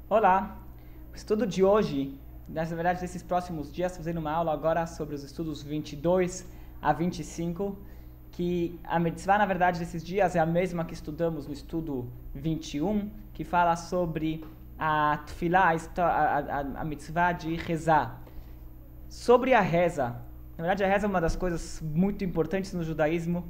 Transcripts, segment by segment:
Olá! O estudo de hoje, na verdade desses próximos dias, fazendo uma aula agora sobre os estudos 22 a 25, que a mitzvah, na verdade, desses dias é a mesma que estudamos no estudo 21, que fala sobre a tefilá, a mitzvah de rezar. Sobre a reza, na verdade a reza é uma das coisas muito importantes no judaísmo.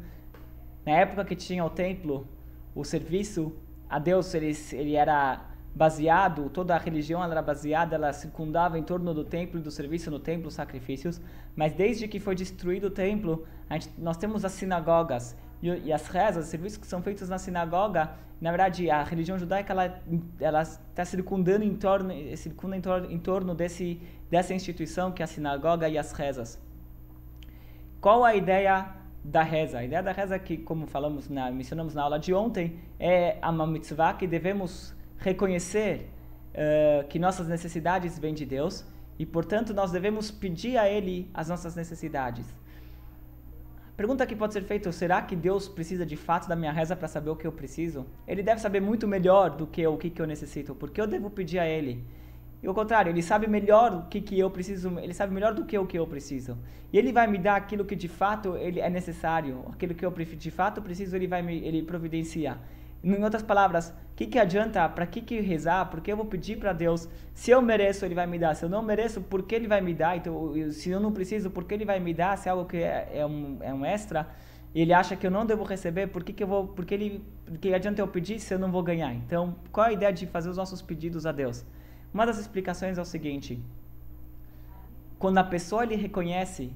Na época que tinha o templo, o serviço a Deus, ele era baseado, toda a religião era baseada, ela circundava em torno do templo e do serviço no templo, os sacrifícios, mas desde que foi destruído o templo, nós temos as sinagogas e as rezas, os serviços que são feitos na sinagoga. Na verdade, a religião judaica ela está circundando em torno dessa instituição que é a sinagoga e as rezas. Qual a ideia da reza? A ideia da reza que, como mencionamos na aula de ontem, é uma mitzvah que devemos reconhecer que nossas necessidades vêm de Deus e, portanto, nós devemos pedir a Ele as nossas necessidades. A pergunta que pode ser feita: será que Deus precisa de fato da minha reza para saber o que eu preciso? Ele deve saber muito melhor do que o que eu necessito, porque eu devo pedir a Ele. E ao contrário, Ele sabe melhor o que eu preciso, Ele sabe melhor do que o que eu preciso. E Ele vai me dar aquilo que de fato é necessário, aquilo que eu de fato preciso, Ele providencia. Em outras palavras, o que adianta, para que rezar, por que eu vou pedir para Deus? Se eu mereço, Ele vai me dar. Se eu não mereço, por que Ele vai me dar? Então, se eu não preciso, por que Ele vai me dar? Se é algo que é um extra, Ele acha que eu não devo receber, por que adianta eu pedir se eu não vou ganhar? Então, qual é a ideia de fazer os nossos pedidos a Deus? Uma das explicações é o seguinte: quando a pessoa ele reconhece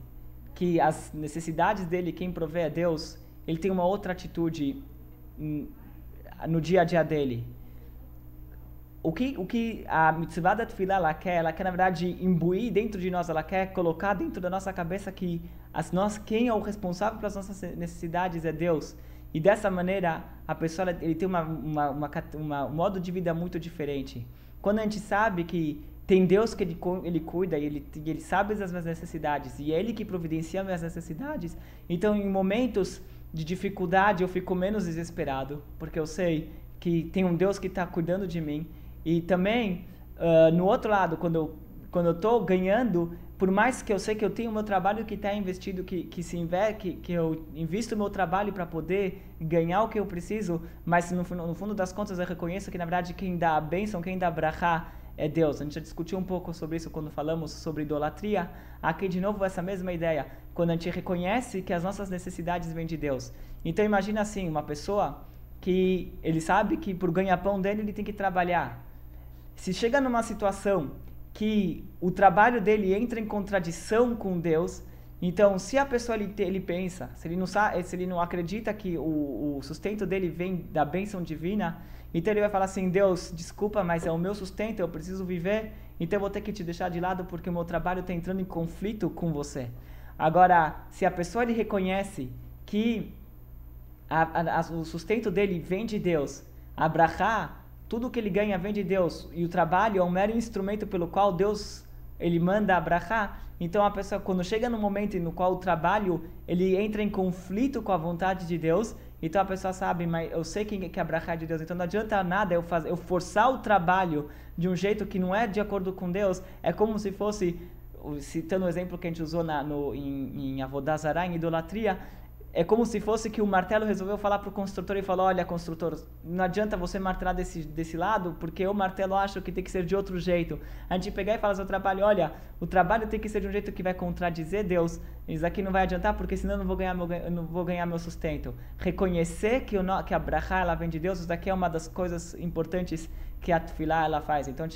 que as necessidades dele, quem provê é Deus, ele tem uma outra atitude no dia a dia dele. O que a mitzvah da tefilá ela quer, na verdade imbuir dentro de nós, ela quer colocar dentro da nossa cabeça que quem é o responsável pelas nossas necessidades é Deus. E dessa maneira a pessoa ele tem um modo de vida muito diferente. Quando a gente sabe que tem Deus que ele cuida e ele sabe das minhas necessidades e é Ele que providencia as minhas necessidades, então em momentos de dificuldade eu fico menos desesperado, porque eu sei que tem um Deus que está cuidando de mim. E também, no outro lado, quando eu estou ganhando, por mais que eu sei que eu tenho o meu trabalho que está investido, que eu invisto o meu trabalho para poder ganhar o que eu preciso, mas no fundo das contas eu reconheço que na verdade quem dá a bênção, quem dá a brachá é Deus. A gente já discutiu um pouco sobre isso quando falamos sobre idolatria. Aqui de novo essa mesma ideia, quando a gente reconhece que as nossas necessidades vêm de Deus. Então imagina assim, uma pessoa que ele sabe que por ganha-pão dele ele tem que trabalhar. Se chega numa situação que o trabalho dele entra em contradição com Deus, então se a pessoa ele pensa, se ele não acredita que o sustento dele vem da bênção divina, então ele vai falar assim: Deus, desculpa, mas é o meu sustento, eu preciso viver, então eu vou ter que te deixar de lado porque o meu trabalho está entrando em conflito com você. Agora, se a pessoa ele reconhece que o sustento dele vem de Deus, a brachá, tudo que ele ganha vem de Deus, e o trabalho é um mero instrumento pelo qual Deus ele manda a brachá, então a pessoa, quando chega no momento no qual o trabalho ele entra em conflito com a vontade de Deus, então a pessoa sabe: mas eu sei que a brachá é de Deus, então não adianta nada eu forçar o trabalho de um jeito que não é de acordo com Deus. É como se fosse, citando o exemplo que a gente usou em Avodah Zará, em idolatria, é como se fosse que o martelo resolveu falar para o construtor e falou: olha, construtor, não adianta você martelar desse lado, porque eu martelo acho que tem que ser de outro jeito. A gente pegar e falar ao seu trabalho: olha, o trabalho tem que ser de um jeito que vai contradizer Deus, isso aqui não vai adiantar, porque senão eu não vou ganhar meu sustento. Reconhecer que a brachá ela vem de Deus, isso daqui é uma das coisas importantes que a tefilá ela faz. Então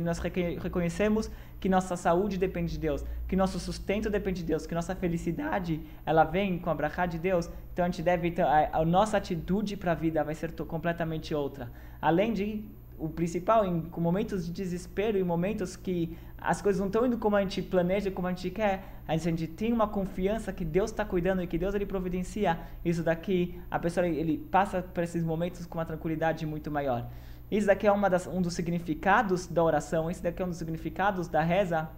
nós reconhecemos que nossa saúde depende de Deus, que nosso sustento depende de Deus, que nossa felicidade ela vem com a brachá de Deus, então a gente deve a nossa atitude para a vida vai ser completamente outra. Além de o principal, em momentos de desespero, em momentos que as coisas não estão indo como a gente planeja, como a gente quer, a gente tem uma confiança que Deus está cuidando e que Deus ele providencia isso daqui, a pessoa ele passa por esses momentos com uma tranquilidade muito maior. Isso daqui é um dos significados da oração, isso daqui é um dos significados da reza,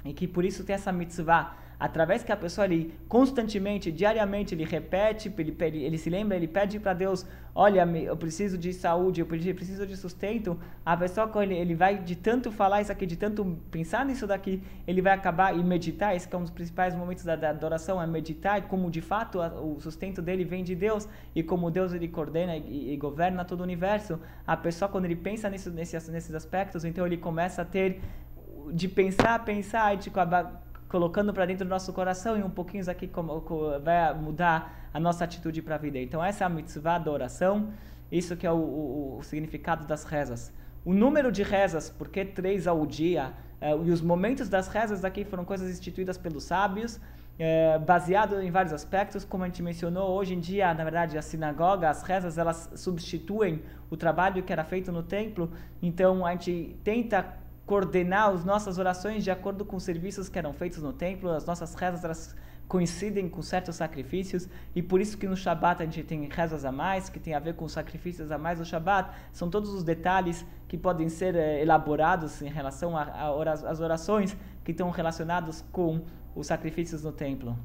e que por isso tem essa mitzvah. através que a pessoa ele constantemente, diariamente, ele repete, ele se lembra, ele pede para Deus, olha, eu preciso de saúde, eu preciso de sustento, a pessoa, quando ele vai de tanto falar isso aqui, de tanto pensar nisso daqui, ele vai acabar e meditar. Esse que é um dos principais momentos da adoração, é meditar, como de fato o sustento dele vem de Deus, e como Deus ele coordena e governa todo o universo. A pessoa, quando ele pensa nesses aspectos, então ele começa a ter, de pensar, e de acabar colocando para dentro do nosso coração, e um pouquinho isso aqui vai mudar a nossa atitude para a vida. Então essa é a mitzvah da oração, isso que é o significado das rezas. O número de rezas, por que 3 ao dia, e os momentos das rezas aqui foram coisas instituídas pelos sábios, baseado em vários aspectos, como a gente mencionou. Hoje em dia, na verdade, a sinagoga, as rezas, elas substituem o trabalho que era feito no templo, então a gente tenta coordenar as nossas orações de acordo com os serviços que eram feitos no templo. As nossas rezas, elas coincidem com certos sacrifícios, e por isso que no Shabat a gente tem rezas a mais, que tem a ver com sacrifícios a mais no Shabat. São todos os detalhes que podem ser elaborados em relação às orações que estão relacionados com os sacrifícios no templo.